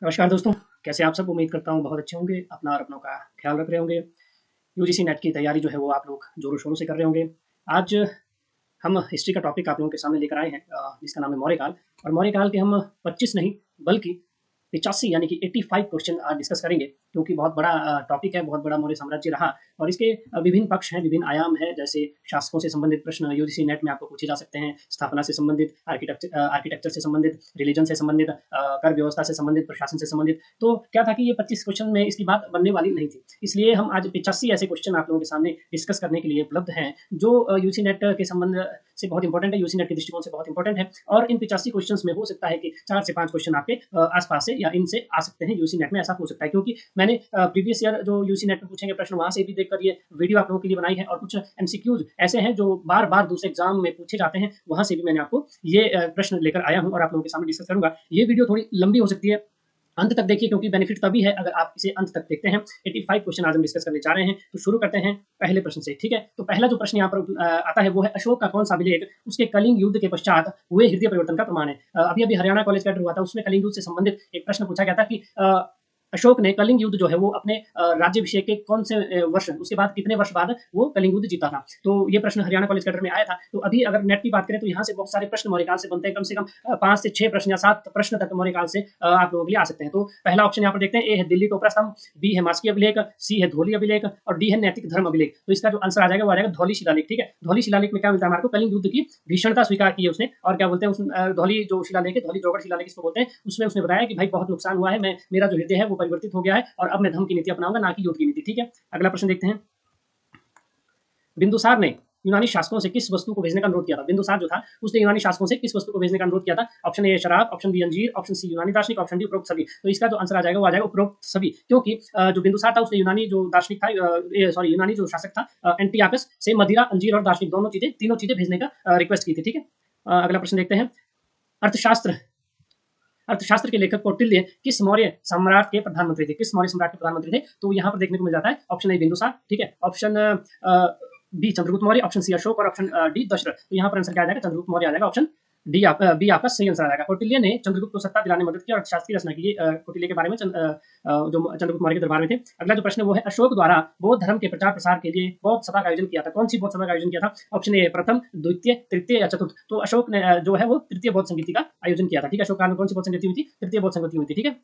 नमस्कार दोस्तों, कैसे आप सब? उम्मीद करता हूँ बहुत अच्छे होंगे, अपना और अपनों का ख्याल रख रहे होंगे। यूजीसी नेट की तैयारी जो है वो आप लोग ज़ोरों-शोरों से कर रहे होंगे। आज हम हिस्ट्री का टॉपिक आप लोगों के सामने लेकर आए हैं, जिसका नाम है मौर्यकाल। और मौर्यकाल के हम 25 नहीं बल्कि 85 यानी कि 85 क्वेश्चन आज डिस्कस करेंगे, क्योंकि बहुत बड़ा टॉपिक है, बहुत बड़ा मौर्य साम्राज्य रहा। और इसके विभिन्न पक्ष हैं, विभिन्न आयाम हैं, जैसे शासकों से संबंधित प्रश्न यूजीसी नेट में आपको पूछे जा सकते हैं, स्थापना से संबंधित, आर्किटेक्चर से संबंधित, रिलीजन से संबंधित, कर व्यवस्था से संबंधित, प्रशासन से संबंधित। तो क्या था कि ये 25 क्वेश्चन में इसकी बात बनने वाली नहीं थी, इसलिए हम आज 85 ऐसे क्वेश्चन आप लोगों के सामने डिस्कस करने के लिए उपलब्ध हैं, जो यूजीसी नेट के संबंध से बहुत इंपॉर्टेंट है, यूजीसी नेट के दृष्टिकोण से बहुत इंपॉर्टेंट है। और इन 85 क्वेश्चंस में हो सकता है कि 4 से 5 क्वेश्चन आपके आस-पास से या इनसे आ सकते हैं, यूजीसी नेट में ऐसा हो सकता है, क्योंकि मैंने प्रीवियस ईयर जो यूजीसी नेट में पूछेंगे प्रश्न, वहाँ से भी देखकर ये वीडियो आप लोगों के लिए बनाई है। और कुछ एमसीक्यूज ऐसे हैं जो बार-बार दूसरे एग्जाम में पूछे जाते हैं, वहाँ से भी मैंने आपको ये प्रश्न लेकर आया हूँ और आप लोगों के सामने डिस्कस करूँगा। ये वीडियो थोड़ी लंबी हो सकती है, अंत तक देखिए, क्योंकि बेनिफिट तभी है अगर आप इसे अंत तक देखते हैं। 85 क्वेश्चन आज हम डिस्कस करने जा रहे हैं, तो शुरू करते हैं पहले प्रश्न से, ठीक है? तो पहला जो प्रश्न यहाँ पर आता है वो है, अशोक का कौन-सा अभिलेख उसके कलिंग युद्ध के पश्चात हुए हृदय परिवर्तन का प्रमाण है? अभी-अभी हरियाणा कॉलेज कैडर हुआ था, उसमें कलिंग युद्ध से संबंधित एक प्रश्न पूछा गया था कि अशोक ने कलिंग युद्ध जो है वो अपने राज्याभिषेक के कौन से वर्ष, उसके बाद कितने वर्ष बाद वो कलिंग युद्ध जीता था? तो ये प्रश्न हरियाणा कॉलेज कैडर में आया था। तो अभी अगर नेट की बात करें तो यहाँ से बहुत सारे प्रश्न मौर्यकाल से बनते हैं, कम से कम 5 से 6 प्रश्न या 7 प्रश्न तक मौर्यकाल से आप लोगों के लिए आ सकते हैं। तो पहला ऑप्शन यहाँ पर देखते हैं, ए है दिल्ली टोपरा स्तंभ, बी है मास्की अभिलेख, सी है धौली अभिलेख और डी है नैतिक धर्म अभिलेख। तो इसका जो आंसर आ जाएगा वो आ जाएगा धौली शिलालेख, ठीक है? धौली शिलालेख में क्या मिलता है हमारे को? कलिंग युद्ध की भीषणता स्वीकार की है उसने, और क्या बोलते हैं उस धौली जो शिलालेख है, धौली द्रौगड़ शिलालेख इसको बोलते हैं, उसमें उसने बताया कि भाई बहुत नुकसान हुआ है, मैं मेरा जो हृदय है वो परिवर्तित हो गया है और अब मैं धर्म की नीति अपनाऊंगा, ना कि युद्ध की नीति, ठीक है? अगला प्रश्न देखते हैं, बिंदुसार ने यूनानी शासकों से किस वस्तु को भेजने का अनुरोध किया था? बिंदुसार जो था उसने यूनानी शासकों से किस वस्तु को भेजने का अनुरोध किया था? ऑप्शन ए शराब, ऑप्शन बी अंजीर, ऑप्शन सी यूनानी दार्शनिक, ऑप्शन डी उपरोक्त सभी। तो इसका जो आंसर आ जाएगा वो आ जाएगा उपरोक्त सभी, क्योंकि जो बिंदुसार था उसने यूनानी जो दार्शनिक था, सॉरी यूनानी जो शासक था एंटियाकस से मदिरा, अंजीर और दार्शनिक दोनों चीजें, तीनों चीजें भेजने का रिक्वेस्ट की थी, ठीक है? अगला प्रश्न देखते हैं, अर्थशास्त्र अर्थशास्त्र के लेखक कौटिल्य किस मौर्य सम्राट के प्रधानमंत्री थे? किस मौर्य सम्राट के प्रधानमंत्री थे? तो यहाँ पर देखने को मिल जाता है ऑप्शन ए बिंदुसार, ठीक है? Option B Chandragupta Maurya, option C Ashoka और ऑप्शन डी दशरथ। तो यहाँ पर आंसर क्या आ जाएगा? चंद्रगुप्त मौर्य आ जाएगा, ऑप्शन बी आपका सही आंसर आ जाएगा। कौटिल्य ने चंद्रगुप्त को सत्ता दिलाने में मदद की और अर्थशास्त्र की रचना की। कौटिल्य के बारे में जो चंद्रगुप्त मौर्य के दरबार में थे। अगला जो प्रश्न है वो है, अशोक द्वारा बौद्ध धर्म के प्रचार प्रसार के लिए बौद्ध सभा का आयोजन किया था? कौन सी बौद्ध सभा का आयोजन किया था? ऑप्शन ए प्रथम, द्वितीय, तृतीय या चतुर्थ। तो अशोक ने जो है वो तृतीय बौद्ध संगीति का आयोजन किया था, ठीक है? अशोक काल में कौन सी बौद्ध संगीति हुई थी? तृतीय बौद्ध संगीति हुई थी, ठीक है?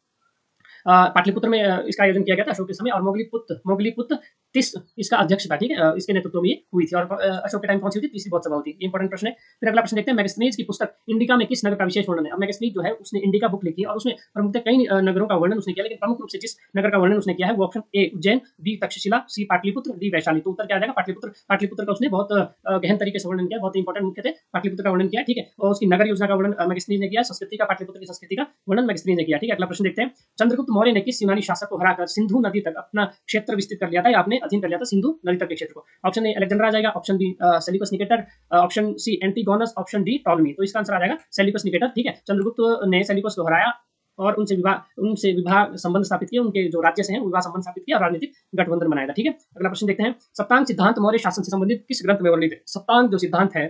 पाटलिपुत्र में इसका आयोजन किया गया था अशोक के समय, और मोगलीपुत्र तीस इसका अध्यक्ष था, ठीक है? इसके नेतृत्व में ये हुई थी। और अशोक के टाइम कौन सी हुई थी? तीसरी बौद्ध सभा हुई थी। इंपॉर्टेंट प्रश्न है। फिर अगला प्रश्न देखते हैं, मैगस्थनीज की पुस्तक इंडिका में किस नगर का विशेष वर्णन है? अब मैगस्थनीज जो है उसने इंडिका बुक लिखी है और उसमें प्रमुखतः कई नगरों का वर्णन उसने किया, लेकिन प्रमुख रूप से जिस नगर का वर्णन उसने किया है वो option A Ujjain, B Taxila, C Pataliputra, D Vaishali. तो उत्तर क्या आ जाएगा? पाटलिपुत्र। पाटलिपुत्र का उसने बहुत गहन तरीके से वर्णन किया, बहुत इंपॉर्टेंट मुख्य थे, पाटलिपुत्र का वर्णन किया, ठीक है? और उसकी नगर योजना का वर्णन मैगस्थनीज ने किया, संस्कृति का, पाटलिपुत्र की संस्कृति का वर्णन मैगस्थनीज ने किया, ठीक है? अगला प्रश्न देखते हैं, चंद्रगुप्त मौर्य ने किस यूनानी शासक को हराकर सिंधु नदी तक अपना क्षेत्र विस्तृत कर लिया था, या आपने अधीन कर लिया था सिंधु नदी तक के क्षेत्र को? ऑप्शन ए अलेक्जेंडर आ जाएगा, option B Seleucus Nicator, option C Antigonus, option D Ptolemy. तो इसका आंसर आ जाएगा सेल्यूकस निकेटर, ठीक है? चंद्रगुप्त ने सेल्यूकस को हराया और उनसे विवाह संबंध स्थापित किया, उनके जो राज्य से हैं विवाह संबंध स्थापित किया और राजनीतिक गठबंधन बनाया था, ठीक है? अगला प्रश्न देखते हैं, सप्तांग सिद्धांत मौर्य शासन से संबंधित किस ग्रंथ में वर्णित है? सप्तांग जो सिद्धांत है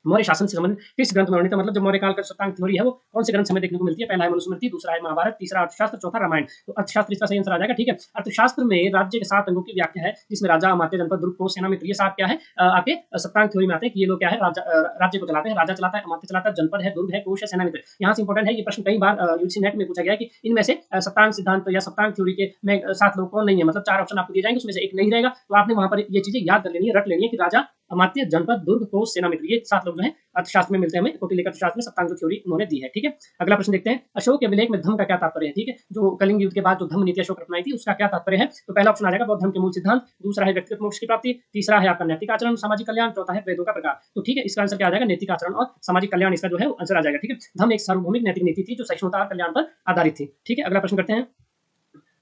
मौर्य शासन से संबंधित किस ग्रंथ में वर्णित है? मतलब जो मौर्य काल का सप्तांग थ्योरी है वो कौन से ग्रंथ हमें देखने को मिलती है? पहला है मनुस्मृति, दूसरा है महाभारत, तीसरा अर्थशास्त्र, चौथा रामायण। तो अर्थशास्त्र इसका सही आंसर आ जाएगा, ठीक है? अर्थशास्त्र में राज्य के 7 अंगों की व्याख्या है, जिसमें राजा, अमात्य, जनपद, दुर्ग, कोष, सेना, मित्र, ये 7 क्या है? आपके सप्तांग थ्योरी में आते हैं कि ये लोग क्या है? राज्य को चलाते हैं, राजा चलाता है, अमात्य चलाता है, जनपद है, दुर्ग है, कोष है, सेना, मित्र। यहाँ से इंपॉर्टेंट है, ये प्रश्न कई बार यूजीसी नेट में पूछा गया है कि इनमें से सप्तांग सिद्धांत या सप्तांग थ्योरी के में 7 लोग कौन नहीं है? मतलब 4 ऑप्शन आपको दिए जाएंगे, उसमें से एक नहीं रहेगा, तो आपने वहां पर ये चीजें याद कर लेनी है, रट लेनी है कि राजा, अमात्य, जनपद, दुर्ग, कोष, सेना, मित्र, ये 7 लोग जो है अर्थशास्त्र में मिलते हैं हमें। कौटिल्य अर्थशास्त्र में सप्तांग थ्योरी उन्होंने दी है, ठीक है? अगला प्रश्न देखते हैं, अशोक के अभिलेख में धम्म का क्या तात्पर्य है? ठीक है, जो कलिंग युद्ध के बाद जो धम्म नीति अशोक ने अपनाई थी उसका क्या तात्पर्य है? तो पहला ऑप्शन आ जाएगा बौद्ध धर्म के मूल सिद्धांत, दूसरा है व्यक्तिगत मोक्ष की प्राप्ति, तीसरा है आपका नैतिक आचरण, सामाजिक कल्याण, चौथा है वेदों का प्रकार। तो ठीक है, इसका आंसर क्या आ जाएगा? नैतिक आचरण और सामाजिक कल्याण, इसका जो है आंसर आ जाएगा, ठीक है? धम्म एक सार्वभौमिक नैतिक नीति थी जो सहिष्णुता और कल्याण पर आधारित थी, ठीक है? अगला प्रश्न करते हैं,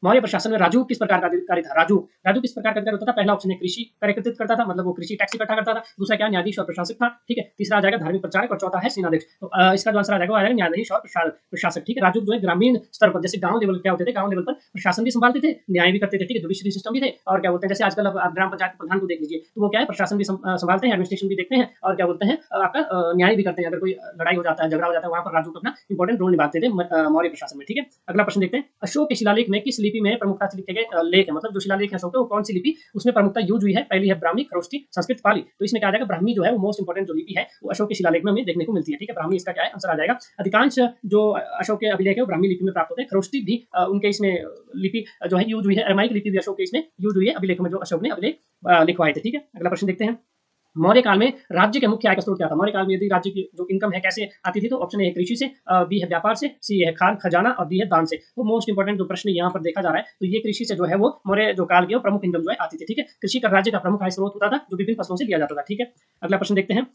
मौर्य प्रशासन में राजू किस प्रकार का अधिकारी था? राजू राजू किस प्रकार का अधिकारी होता था? पहला ऑप्शन है कृषि कर एकत्रित करता था, मतलब वो कृषि टैक्स इकट्ठा करता था। दूसरा क्या, न्यायाधीश और प्रशासक था, ठीक है। तीसरा आ जाएगा धार्मिक प्रचारक और चौथा है सेनाध्यक्ष। तो इसका जो आंसर आ जाएगा वो आ जाएगा न्यायाधीश और प्रशासक, ठीक है। राजू जो है ग्रामीण स्तर पर, जैसे गांव लेवल क्या होते थे, गांव लेवल पर प्रशासन भी संभालते थे, न्याय भी करते थे, ठीक है, जुडिशरी सिस्टम भी थे, और क्या बोलते हैं, जैसे आजकल आप ग्राम पंचायत प्रधान को देख लीजिए, तो वो क्या है, प्रशासन भी संभालते हैं, एडमिनिस्ट्रेशन भी देखते हैं, और क्या बोलते हैं, आपका न्याय भी करते हैं। अगर कोई लड़ाई हो जाता है, झगड़ा हो जाता है, वहां पर राजू अपना इंपॉर्टेंट रोल निभाते थे मौर्य प्रशासन में, ठीक है। अगला प्रश्न देखते हैं, अशोक के शिलालेख में किस लिपि में प्रमुखता से लिखे गए लेख है, मतलब जो शिलालेख है अशोक का, वो कौन सी लिपि उसमें प्रमुखता यूज हुई है? पहली है ब्राह्मी, खरोष्टी, संस्कृत, पाली। तो इसमें क्या आ जाएगा, ब्राह्मी जो है वो मोस्ट इंपॉर्टेंट जो लिपि है वो अशोक के शिलालेख में हमें देखने को मिलती है, ठीक है। ब्राह्मी इसका क्या है, आंसर आ जाएगा। अधिकांश जो अशोक के अभिलेख है वो ब्राह्मी लिपि में प्राप्त होते हैं। खरोष्टी भी उनके इसमें लिपि जो है यूज हुई है, अरामाइक लिपि भी अशोक के इसमें यूज हुई है अभिलेख में, जो अशोक ने अभिलेख लिखवाए थे, ठीक है। अगला प्रश्न देखते हैं, मौर्य काल में राज्य के मुख्य आय का स्रोत क्या था? मौर्य काल में यदि राज्य की जो इनकम है कैसे आती थी, तो ऑप्शन ए है कृषि से, बी है व्यापार से, सी है खान खजाना, और डी है दान से। तो मोस्ट इंपोर्टेंट जो प्रश्न यहाँ पर देखा जा रहा है, तो ये कृषि से जो है वो मौर्य जो काल की प्रमुख इनकम जो है आती थी, ठीक है। कृषि का राज्य का प्रमुख आय स्रोत होता था, जो विभिन्न फसलों से लिया जाता था, ठीक है। अगला प्रश्न देखते हैं,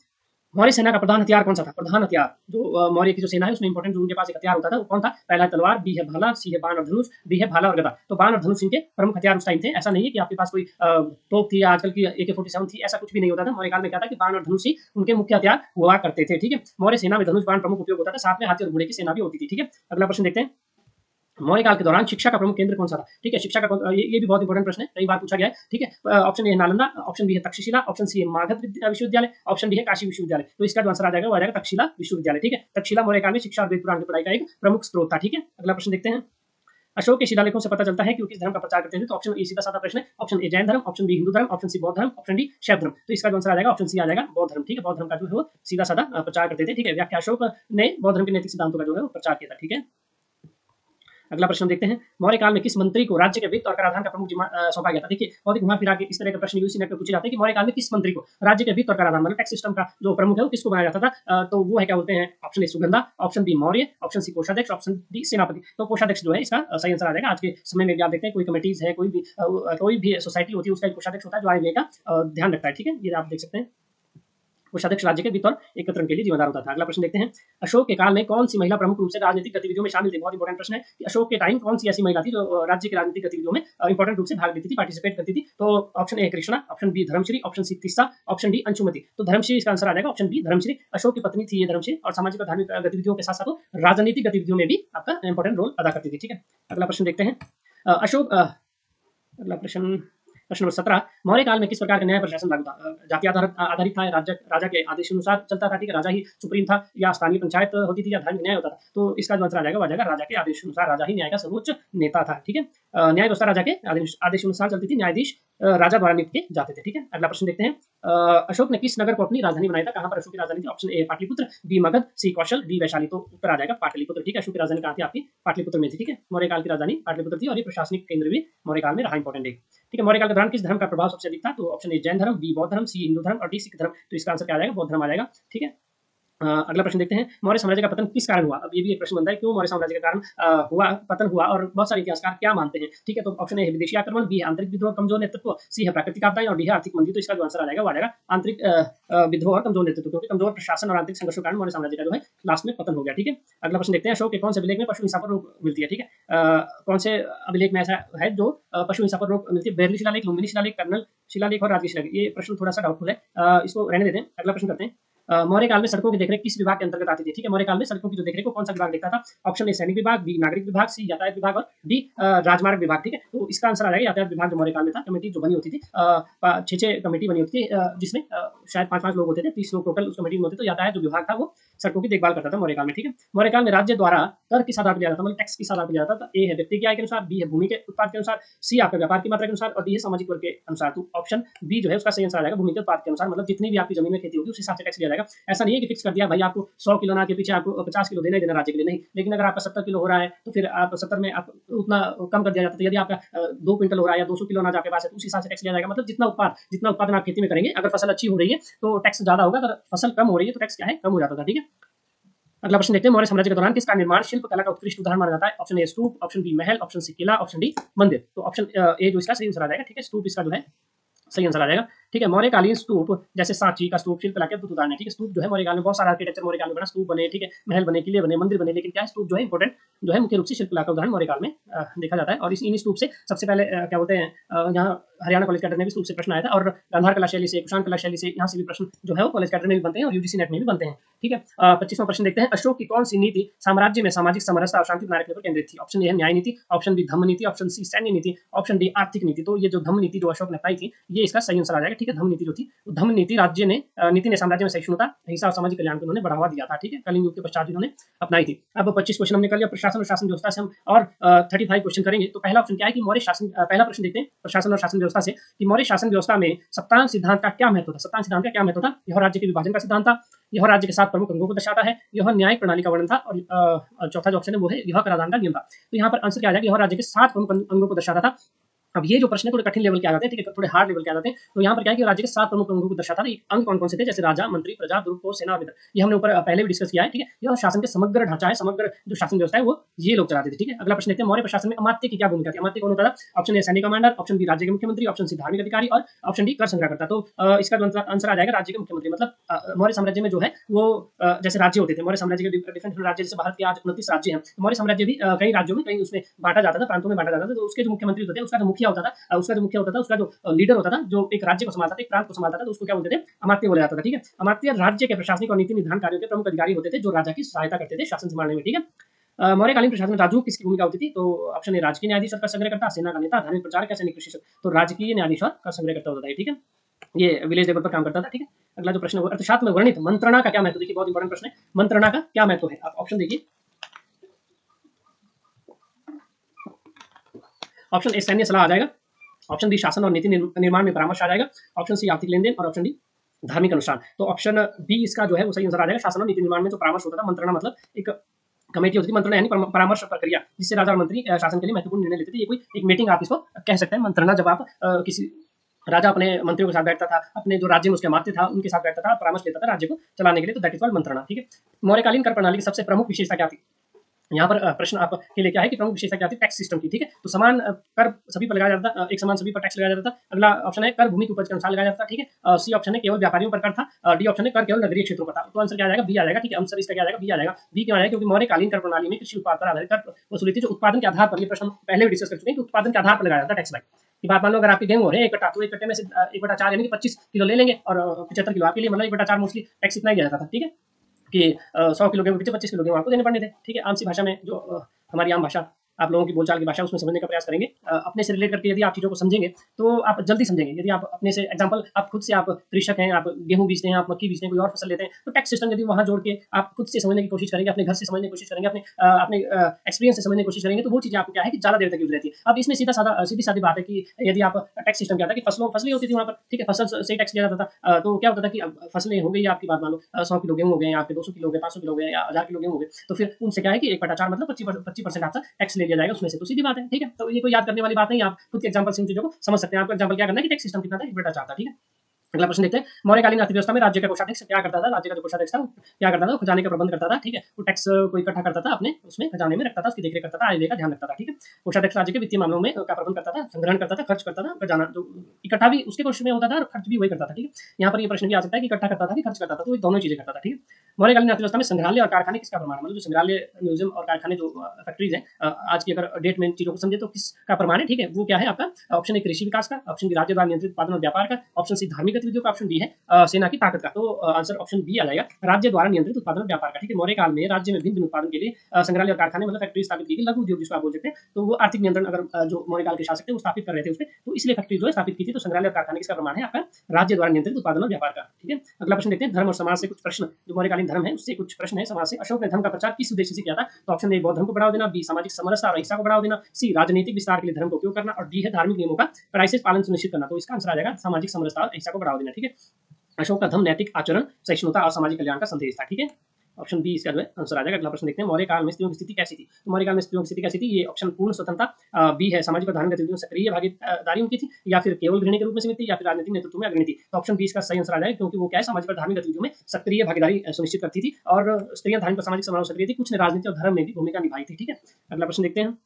मौर्य सेना का प्रधान हथियार कौन सा था? प्रधान हथियार जो मौर्य की जो सेना है उसमें इंपॉर्टेंट जो उनके पास एक हथियार होता था वो कौन था? पहला है तलवार, बी है भाला, सी है बाण और धनुष, डी है भाला और गदा। तो बाण और धनुष इनके प्रमुख हथियार उस टाइम थे। ऐसा नहीं है कि आपके पास कोई तोप थी या आजकल की AK-47 थी, ऐसा कुछ भी नहीं होता था। मौर्य काल में क्या था कि बाण और धनुष ही उनके मुख्य हथियार हुआ करते थे, ठीक है। मौर्य सेना में धनुष बाण प्रमुख उपयोग होता था, साथ में हाथी और घोड़े की सेना भी होती थी, ठीक है। अगला प्रश्न देखते हैं, मौर्य काल के दौरान शिक्षा का प्रमुख केंद्र कौन सा था? ठीक है, शिक्षा का ये भी बहुत इंपॉर्टेंट प्रश्न है, कई बार पूछा गया है, ठीक है। ऑप्शन ए है नालंदा, ऑप्शन बी है तक्षशिला, ऑप्शन सी है मागध विश्वविद्यालय, ऑप्शन डी है काशी विश्वविद्यालय। तो इसका जो आंसर आ जाएगा वो आ जाएगा तक्षशिला विश्वविद्यालय, ठीक है। तक्षशिला मौर्य काल में शिक्षा और वेद पुराण की पढ़ाई का एक प्रमुख स्रोत था, ठीक है। अगला प्रश्न देखते हैं, अशोक के शिलालेखों से पता चलता है कि वो किस धर्म का प्रचार करते थे? तो ऑप्शन ए सीधा साधा प्रश्न है, ऑप्शन ए जैन धर्म, ऑप्शन बी हिंदू धर्म, ऑप्शन सी बौद्ध धर्म, ऑप्शन डी शैव धर्म। तो इसका जो आंसर आ जाएगा ऑप्शन सी आ जाएगा बौद्ध धर्म, ठीक है। बौद्ध धर्म का जो है वो सीधा साधा प्रचार करते थे, ठीक है। व्याख्या अशोक ने बौद्ध धर्म के नैतिक सिद्धांतों का जो है वो प्रचार किया था, ठीक है। अगला प्रश्न देखते हैं, मौर्य काल में किस मंत्री को राज्य के वित्त और कराधान का प्रमुख जिम्मा सौंपा गया था? देखिए बहुत ही घुमा फिरा के इस तरह के प्रश्न यूसी नेट पे पूछे जाते हैं कि मौर्य काल में किस मंत्री को राज्य के वित्त और कराधान मतलब टैक्स सिस्टम का जो प्रमुख है वो किसको बनाया जाता था? तो वो है क्या बोलते हैं, option A Sugandha, option B Maurya, option C कोषाध्यक्ष, ऑप्शन डी सेनापति। तो कोषाध्यक्ष जो है इसका सही आंसर आ जाएगा। आज के समय में भी आप देखते हैं कोई कमेटीज है, कोई भी सोसाइटी होती है, उसका एक कोषाध्यक्ष होता है जो आय व्यय का ध्यान रखता है, ठीक है। ये आप देख सकते हैं, कोषाध्यक्ष राज्य के वित्त और एकत्रण के लिए जिम्मेदार होता था। अगला प्रश्न देखते हैं, अशोक के काल में कौन सी महिला प्रमुख रूप से राजनीतिक गतिविधियों में शामिल थी? बहुत इंपॉर्टेंट प्रश्न है कि अशोक के टाइम कौन सी ऐसी महिला थी जो राज्य की राजनीतिक गतिविधियों में इंपॉर्टेंट रूप से भाग लेती थी, पार्टिसिपेट करती थी? तो option A Krishna, option B Dharmashri, option C Tissa, option D Anshumati. तो धर्मश्री इसका आंसर आ जाएगा, ऑप्शन बी धर्मश्री। अशोक की पत्नी थी ये धर्मश्री, और सामाजिक और धार्मिक गतिविधियों के साथ साथ राजनीतिक गतिविधियों में भी आपका इंपॉर्टेंट रोल अदा करती थी, ठीक है। अगला प्रश्न देखते हैं, अगला प्रश्न नंबर 17, मौर्य काल में किस प्रकार का न्याय प्रशासन लागू था? जाति आधारित था, राजा के आदेश अनुसार चलता था, ठीक है, राजा ही सुप्रीम था, या स्थानीय पंचायत होती थी, या धार्मिक न्याय होता था? तो इसका जो आंसर आ जाएगा वो आ जाएगा राजा के आदेश अनुसार, राजा ही न्याय का सर्वोच्च नेता था, ठीक है। न्याय व्यवस्था राजा के आदेश अनुसार चलती थी, न्यायाधीश राजा द्वारा नियुक्त किए जाते थे, ठीक है। अगला प्रश्न देखते हैं, अशोक ने किस नगर को अपनी राजधानी बनाया था? कहां पर अशोक की राजधानी थी? Option A Pataliputra, B Magadh, C Kaushal, D Vaishali. तो उत्तर आ जाएगा पाटलिपुत्र, ठीक है। अशोक की राजधानी कहां थी? आपकी पाटलिपुत्र में थी, ठीक है। मौर्य काल की राजधानी पाटलिपुत्र थी, और ये प्रशासनिक केंद्र भी मौर्य काल में रहा इंपॉर्टेंट है, ठीक है। मौर्य काल के दौरान किस धर्म का प्रभाव सबसे अधिक था? तो ऑप्शन ए जैन धर्म, बी बौद्ध धर्म, सी हिंदू धर्म, और डी सिख धर्म। तो इसका आंसर क्या आ जाएगा? बौद्ध धर्म आ जाएगा, ठीक है। अगला प्रश्न देखते हैं, मौर्य साम्राज्य का पतन किस कारण हुआ? अब ये भी एक प्रश्न बनता है, क्यों मौर्य साम्राज्य के कारण हुआ पतन हुआ, और बहुत सारे इतिहासकार क्या मानते हैं, ठीक है। तो ऑप्शन ए है विदेशी आक्रमण, बी है आंतरिक विद्रोह कमजोर नेतृत्व, सी है प्राकृतिक आपदाएं, और डी है आर्थिक मंदी। तो इसका जो आंसर आ जाएगा वो आ जाएगा आंतरिक विद्रोह और कमजोर नेतृत्व, क्योंकि कमजोर प्रशासन और आंतरिक संघर्षों के कारण मौर्य साम्राज्य का जो है लास्ट में पतन हो गया, ठीक है। अगला प्रश्न देखते हैं, अशोक के कौन से अभिलेख में पशु हिंसा पर रोक मिलती है? ठीक है, कौन से अभिलेख में ऐसा है जो पशु हिंसा पर रोक मिलती है? बेरली शिलालेख, लुम्बिनी शिलालेख, कर्नल शिलालेख और राजगीर शिलालेख। ये प्रश्न थोड़ा सा डाउटफुल है, इसको रहने देते हैं। अगला प्रश्न करते हैं, मौर्य काल में सड़कों की देखरेख किस विभाग के अंतर्गत आती थी? ठीक है, मौर्य काल में सड़कों की जो देखरेख को कौन सा विभाग देखता था? ऑप्शन ए सैनिक विभाग, बी नागरिक विभाग, सी यातायात विभाग, और डी राजमार्ग विभाग। ठीक है, तो इसका आंसर आ जाएगा यातायात विभाग जो मौर्य काल में था। कमेटी जो बनी होती थी, 6 कमेटी बनी होती थी, जिसमें शायद 5-5 लोग होते थे, 30 लोग टोटल उस कमेटी में होते। तो यातायात जो विभाग था वो सड़कों की देखभाल करता था मौर्य काल में। ठीक है, मौर्य काल में राज्य द्वारा कर किस आधार पर दिया जाता था, मतलब टैक्स किस आधार पर दिया जाता था? ए है व्यक्ति की आय के अनुसार, बी है भूमि के उत्पाद के अनुसार, सी आपके व्यापार की मात्रा के अनुसार, और डी है सामाजिक वर्ग के अनुसार। तो ऑप्शन बी जो है उसका सही आंसर आ जाएगा भूमि के उत्पाद के अनुसार, मतलब जितनी भी आपकी जमीन में खेती होगी उस हिसाब से टैक्स दिया जाएगा। ऐसा नहीं है कि फिक्स कर दिया भाई आपको 100 किलो अनाज के पीछे आपको 50 किलो देना ही देना राज्य के लिए, नहीं। लेकिन अगर आपका 70 किलो हो रहा है तो फिर आप 70 में आप उतना कम कर दिया जाता है। यदि आपका 2 क्विंटल हो रहा है या 200 किलो अनाज आपके पास है तो उस हिसाब से टैक्स लिया जाएगा। मतलब जितना उत्पादन आप खेती में करेंगे, अगर फसल अच्छी हो रही है तो टैक्स ज्यादा होगा, अगर फसल कम हो रही है तो टैक्स क्या है, कम हो जाता था। ठीक है, अगला प्रश्न देखते हैं, मौर्य साम्राज्य के दौरान किसका निर्माण शिल्प कला का उत्कृष्ट उदाहरण माना जाता है? ऑप्शन ए स्तूप, ऑप्शन बी महल, ऑप्शन सी किला, ऑप्शन डी मंदिर। तो ऑप्शन ए जो इसका सही आंसर आ जाएगा। ठीक है, स्तूप इसका जो है सही आंसर आ जाएगा। ठीक है, मौर्यकालीन स्तूप जैसे सांची का स्तूप, शिल्पकला के अद्भुत उदाहरण है। ठीक है, स्तूप जो है मौर्यकाल में बहुत सारा आर्किटेक्चर मौर्यकाल में बना, स्तूप बने, ठीक है, महल बने, किले बने, मंदिर बने, लेकिन क्या है, स्तूप जो है इंपॉर्टेंट जो है मुख्य रूप से शिल्पकला का उदाहरण मौर्यकाल में देखा जाता है। और इन्हीं स्तूप से सबसे पहले क्या बोलते हैं, यहाँ हरियाणा कॉलेज कैडर में भी स्तूप से प्रश्न आया था, और गांधार कला शैली से, कुषाण कला शैली से यहाँ से भी प्रश्न जो है वो कॉलेज कैडर में भी बनते हैं और यूजीसी नेट में भी बनते हैं। ठीक है, 25वां प्रश्न देखते हैं, अशोक की कौन सी नीति साम्राज्य में सामाजिक समरसता और शांति बनाए रखने पर केंद्रित थी? ऑप्शन ए है न्याय नीति, ऑप्शन बी धम्म नीति, ऑप्शन सी सैन्य नीति, ऑप्शन डी आर्थिक नीति। तो ये जो धम्म नीति जो अशोक ने अपनाई थी, ये इसका सही आंसर आ जाएगा। ठीक है, धम्म नीति जो थी, धम्म नीति नीति ने साम्राज्य में सहिष्णुता, अहिंसा और सामाजिक कल्याण को उन्होंने बढ़ावा दिया था। ठीक है, कलिंग युग के पश्चात इन्होंने अपनाई थी। अब 25 क्वेश्चन हमने कर लिया। प्रशासन और शासन व्यवस्था से हम और 35 क्वेश्चन करेंगे। तो पहला ऑप्शन क्या है कि मौर्य शासन, पहला प्रश्न देखते हैं प्रशासन और शासन व्यवस्था से कि मौर्य शासन व्यवस्था में सप्तांग सिद्धांत का क्या महत्व था? सप्तांग सिद्धांत का क्या महत्व था? यह राज्य के विभाजन का सिद्धांत था, यह राज्य के 7 प्रमुख अंगों को दर्शाता है, यह न्यायिक प्रणाली का वर्णन था, और चौथा जो ऑप्शन है वो है यह कराधान का नियम था। तो यहाँ पर आंसर क्या आ जाएगा, यह राज्य के 7 प्रमुख अंगों को दर्शाता था। अब ये जो प्रश्न है थोड़े कठिन लेवल के आ जाते हैं, ठीक है, थोड़े हार्ड लेवल के आ जाते हैं। तो यहाँ पर क्या है कि राज्य के 7 प्रमुख अंगों को दर्शाता था। अंग कौन कौन से थे? जैसे राजा, मंत्री, प्रजा, दुर्ग, सेना और विद्र। ये हमने ऊपर पहले भी डिस्कस किया है। ठीक है, यह शासन के समग्र ढांचा है, समग्र जो शासन व्यवस्था है वो ये लोग चलाते थे। ठीक है, अगला प्रश्न देखते हैं, मौर्य प्रशासन में अमात्य की क्या भूमिका थी? अमात्य कौन होता था? ऑप्शन ए सैनिक कमांडर, ऑप्शन बी राज्य के मुख्यमंत्री, ऑप्शन सी धार्मिक अधिकारी और ऑप्शन डी कर संग्रह करता। तो इसका जो आंसर आ जाएगा राज्य के मुख्यमंत्री। मतलब मौर्य साम्राज्य में जो है वो जैसे राज्य होते थे, मौर्य साम्राज्य के डिफरेंट राज्य, जैसे भारत के आज 29 राज्य हैं, मौर्य साम्राज्य भी कई राज्यों में, कई उसमें बांटा जाता था, प्रांतों में बांटा जाता था। तो उसके जो मुख्यमंत्री होते थे, उसका जो मुखिया होता था, उसका जो लीडर होता था, जो एक राज्य को संभालता था, एक प्रांत को संभालता था, तो उसको क्या बोलते थे? अमात्य बोला जाता था। ठीक है, अमात्य राज्य के प्रशासनिक और नीति निर्धारण कार्यों के प्रमुख अधिकारी होते थे, जो राजा की सहायता करते थे शासन संभालने में। ठीक है, मौर्यकालीन प्रशासन में राजू किसकी भूमिका होती थी? तो ऑप्शन ए राजकीय न्यायाधीश और कर संग्रह करता, सेना का नेता, धार्मिक प्रचारक या सैनिक प्रशिक्षक। तो राजकीय न्यायाधीश और कर संग्रह करता होता है। ठीक है, ये विलेज लेवल पर काम करता था। ठीक है, अगला जो प्रश्न है अर्थशास्त्र में वर्णित मंत्रणा का क्या महत्व? देखिए बहुत इंपॉर्टेंट प्रश्न है, मंत्रणा का क्या महत्व है? आप ऑप्शन देखिए, ऑप्शन ए सैन्य सलाह आ जाएगा, ऑप्शन बी शासन और नीति निर्माण में परामर्श आ जाएगा, ऑप्शन सी आर्थिक लेन देन और ऑप्शन डी धार्मिक अनुष्ठान। तो ऑप्शन बी इसका जो है वो सही आंसर आ जाएगा। शासन और नीति निर्माण में जो परामर्श होता था, मंत्रणा मतलब एक कमेटी होती थी, मंत्रणा यानी परामर्श प्रक्रिया, जिससे राजा और मंत्री शासन के लिए महत्वपूर्ण निर्णय लेते थे। ये कोई एक मीटिंग आप इसको कह सकते हैं मंत्रणा। जब आप किसी राजा अपने मंत्रियों के साथ बैठता था, अपने जो राज्य में उसके मात्य था उनके साथ बैठता था, परामर्श लेता था राज्य को चलाने के लिए, तो दैट इज कॉल्ड मंत्रणा। ठीक है, मौर्यकालीन कर प्रणाली की सबसे प्रमुख विशेषता क्या थी? यहाँ पर प्रश्न आपके लिए क्या है कि प्रमुख विशेषता क्या थी? टैक्स सिस्टम की। ठीक है, तो समान कर सभी पर लगाया जाता था, एक समान सभी पर टैक्स लगाया जाता था। अगला ऑप्शन है कर भूमि की उपज के अनुसार लगाया जाता था। ठीक है, सी ऑप्शन है केवल व्यापारियों पर कर था, डी ऑप्शन है कर केवल नगरीय क्षेत्रों पर था। तो आंसर क्या आ जाएगा? बी आ जाएगा। ठीक है, आंसर इसका क्या आ जाएगा? बी आ जाएगा। बी क्यों आएगा? क्योंकि मौर्यकालीन कर प्रणाली में कृषि उत्पाद पर आधारित कर वसूली थी, जो उत्पादन के आधार पर, ये प्रश्न पहले भी डिस्कस कर चुके हैं कि उत्पादन के आधार पर लगाया जाता है टैक्स। लाइक की बात मान लो, अगर आपके गेहूं हो रहे हैं 1 कट्टा, तो 1 कट्टे में से 1/4 यानी कि 25 किलो ले लेंगे और 75 किलो आपके लिए, मतलब 1/4 मोस्टली टैक्स इतना ही दिया जाता था। ठीक है, कि 100 किलो गेहूं के पीछे 25 किलो गेहूं आपको देने पड़ने थे। ठीक है, आम सी भाषा में जो हमारी आम भाषा, आप लोगों की बोलचाल की भाषा, उसमें समझने का प्रयास करेंगे। अपने से रिलेट करके यदि आप चीज़ों को समझेंगे तो आप जल्दी समझेंगे। यदि आप अपने से एग्जांपल, आप खुद से, आप कृषक हैं, आप गेहूं बीजते हैं, आप मक्की बीजते हैं, कोई और फसल लेते हैं, तो टैक्स सिस्टम यदि वहाँ जोड़ के आप खुद से समझने की कोशिश करेंगे, अपने घर से समझने की कोशिश करेंगे, अपने एक्सपीरियंस से समझने की कोशिश करेंगे, तो वो चीज़ें आपको क्या है कि ज़्यादा देर तक यूज रहती है। अब इसमें सीधी सादी बात है कि यदि आप टैक्स सिस्टम क्या था कि फसलें होती थी वहाँ पर। ठीक है, फसल से टैक्स लिया जाता था। तो क्या होता था कि अब फसलें हो गई, आपकी बात मान लो 100 किलो गेहूं हो गए, आपके 200 किलो हो गए, 500 किलो हो गए, या 1000 किलो गेहूं हो गए, तो फिर उनसे क्या है कि 1/4 मतलब 25% आपका टैक्स ले लिया जाएगा उसमें से। तो सीधी बात है। ठीक है, तो ये कोई याद करने वाली बात नहीं, आप खुद के एग्जांपल से इन चीजों को समझ सकते हैं। आपको एग्जांपल क्या करना है कि टैक्स सिस्टम कितना था? 1/4 था। ठीक है, अगला प्रश्न देखते हैं, मौर्यकालीन अर्थव्यवस्था में राज्य का कोषाध्यक्ष क्या करता था? राज्य का जो कोषाध्यक्ष था वो क्या करता था? वो खजाने का प्रबंध करता था। ठीक है, वो टैक्स को इकट्ठा करता था, अपने उसमें खजाने में रखता था, उसकी देखरेख करता था, आय व्यय का ध्यान रखता था। ठीक है, कोषाध्यक्ष राज्य के वित्तीय मामलों में का प्रबंध करता था, संग्रहण करता था, खर्च करता था, खजाना जो इकट्ठा भी उसके कोष में होता था और खर्च भी वही करता था। ठीक है, यहाँ पर ये प्रश्न भी आ सकता है कि इकट्ठा करता था कि खर्च करता था, तो ये दोनों चीजें करता था। ठीक है, मौर्यकालीन अर्थव्यवस्था में संग्रहालय और कारखाने किसका प्रमाण है? मतलब जो संग्रहालय, म्यूजियम और कारखाने, जो फैक्ट्रीज हैं, आज की अगर डेट में चीजों को समझे तो किसका प्रमाण है? ठीक है, वो क्या है आपका? ऑप्शन ए कृषि विकास का, ऑप्शन बी राज्य द्वारा नियंत्रित उत्पादन और व्यापार का, ऑप्शन सी धार्मिक गतिविधियों का, ऑप्शन डी है सेना की ताकत का। तो आंसर ऑप्शन बी आ जाएगा, राज्य द्वारा नियंत्रित उत्पादन और व्यापार का। ठीक है, मौर्य काल में राज्य में भिन्न उत्पादन के लिए संग्रहालय और कारखाने मतलब फैक्ट्री स्थापित की गई, लघु उद्योग जिसको आप बोल सकते हैं। तो वो आर्थिक नियंत्रण अगर जो मौर्य काल के शासक थे वो स्थापित कर रहे थे उसपे, तो इसलिए फैक्ट्री जो है स्थापित की थी। तो संग्रहालय और कारखाने किसका प्रमाण है? आपका राज्य द्वारा नियंत्रित उत्पादन और व्यापार का। ठीक है, अगला प्रश्न देखते हैं, धर्म और समाज से कुछ प्रश्न, जो मौर्यकालीन धर्म है उससे कुछ प्रश्न है समाज से। अशोक ने धर्म का प्रचार किस उद्देश्य से किया था? तो ऑप्शन ए बौद्ध धर्म को बढ़ावा देना, बी सामाजिक समरसता और अहिंसा को बढ़ावा देना, सी राजनीतिक विस्तार के लिए धर्म को उपयोग करना, और डी है धार्मिक नियमों का कड़ाई से पालन सुनिश्चित करना। तो इसका आंसर आ जाएगा सामाजिक समरसता और अहिंसा को बढ़ावा देना। ठीक है, अशोक का धर्म नैतिक आचरण, सहिष्णुता और सामाजिक कल्याण का संदेश था। ठीक है, ऑप्शन बी इसका जो है आंसर आ जाएगा। अगला प्रश्न देखते हैं, मौर्य काल में स्त्रियों की स्थिति कैसी थी? तो मौर्य काल में स्त्रियों की स्थिति कैसी थी? ये ऑप्शन पूर्ण स्वतंत्रता, बी है सामाजिक और धार्मिक गतिविधियों में सक्रिय भागीदारी उनकी थी, या फिर केवल गृहिणी के रूप में सीमित थी, या फिर राजनीतिक नेतृत्व में अग्रणी थी। तो ऑप्शन बी इसका सही आंसर आ जाएगा, क्योंकि वो क्या है सामाजिक और धार्मिक गतिविधियों में सक्रिय भागीदारी सुनिश्चित करती थी, और स्त्रियां धार्मिक और सामाजिक समारोह में सक्रिय थी, कुछ ने राजनीति और धर्म में भी भूमिका निभाई थी। ठीक है, अगला प्रश्न देखते हैं,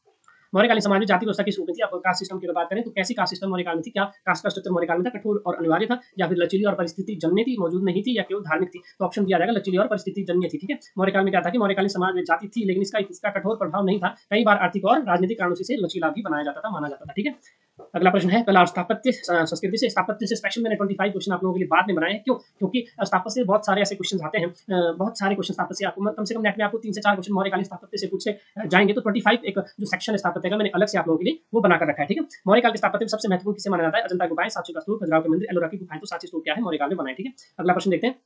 मौर्यकालीन समाज में जाति व्यवस्था किस रूप में थी? आप कास्ट सिस्टम की बात करें तो कैसी कास्ट सिस्टम मौर्यकाल में थी? क्या कास्ट का स्ट्रक्चर मौर्यकाल में था कठोर और अनिवार्य था, या फिर लचीली और परिस्थिति जन्य थी, मौजूद नहीं थी, या केवल धार्मिक थी? तो ऑप्शन दिया जाएगा लचीली और परिस्थिति जन्य थी। ठीक है, मौर्यकाल में क्या था कि मौर्यकालीन समाज में जाति थी, लेकिन इसका कठोर प्रभाव नहीं था। कई बार आर्थिक और राजनीतिक कारणों से इसे लचीला भी बनाया जाता था, माना जाता था। ठीक है, अगला प्रश्न है कला और स्थापत्य संस्कृति से। स्थापत्य से स्पेशल मैंने 25 क्वेश्चन आप लोगों के लिए बाद में बनाए हैं। क्यों? क्योंकि स्थापत्य से बहुत सारे ऐसे क्वेश्चन आते हैं, बहुत सारे क्वेश्चन स्थापत्य से आपको कम से कम नेट में आपको 3 से 4 क्वेश्चन मौर्यकालीन स्थापत्य से पूछे जाएंगे। तो 25 एक जो सेक्शन है स्थापत्य का मैंने अलग से आप लोगों के लिए वो बनाकर रखा है। ठीक है, मौर्यकाल के स्थापत्य में सबसे महत्वपूर्ण किसे माना जाता है? अजंता गुफाएं, साँची का स्तूप, खजुराहो के मंदिर, एलोरा की गुफाएं। तो साँची स्तूप क्या है? मौर्यकाल में बनाए। ठीक है, अगला प्रश्न देखते हैं।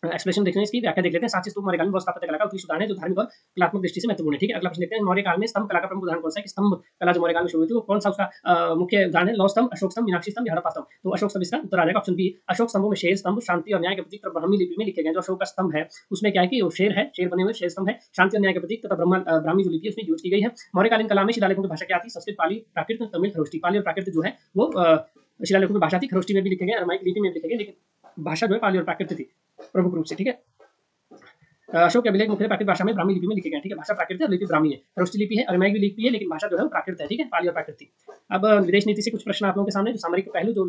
एक्सप्लेनेशन देखते हैं, इसकी व्याख्या देख लेते हैं। साँची स्तूप मौर्यकाल में बहुत स्थापत्य कला का उत्कृष्ट उदाहरण है जो धार्मिक और कलात्मक दृष्टि से महत्वपूर्ण है। ठीक है, अगला प्रश्न देखते हैं। मौर्यकाल में स्तंभ कला का प्रमुख उदाहरण कौन सा है? कि स्तंभ कला जो मौर्यकाल में शुरू हुई थी वो कौन सा उसका मुख्य उदाहरण है? लौह स्तंभ, अशोक स्तंभ, मीनाक्षी स्तंभ, हड़प्पा स्तंभ। तो अशोक स्तंभ इसका उत्तर आ जाएगा, ऑप्शन बी। अशोक स्तंभों में शेर स्तंभ शांति और न्याय के प्रतीक ब्राह्मी लिपि में लिखे गए। जो अशोक का स्तंभ है उसमें क्या है कि वो शेर है, शेर बने हुए शेर स्तंभ है, शांति और न्याय के प्रतीक तथा ब्राह्मी जो लिपि है उसमें यूज की गई है। मौर्यकालीन कला में शिलालेखों की भाषा क्या थी? संस्कृत, पाली, प्राकृत, तमिल, खरोष्टी। पाली और प्राकृत जो है वो शिलालेखों की भाषा थी। खरोष्टी में भी लिखे गए, अरमाइक लिपि में भी लिखे गए, लेकिन भाषा जो है पाली और प्राकृत थी प्रमुख रूप से। ठीक है, अशोक के अभिलेख मुख्य प्राकृत भाषा में ब्राह्मी लिपि में लिखे गए। ठीक है, भाषा प्राकृत है और लिपि ब्राह्मी है। खरोष्टी लिपि है, अरमाइक भी लिपि है, लेकिन भाषा जो है वो प्राकृत है। ठीक है, पाली और प्राकृत थी। अब विदेश नीति से कुछ प्रश्न आप लोगों के सामने। जो सामरिक पहलू जो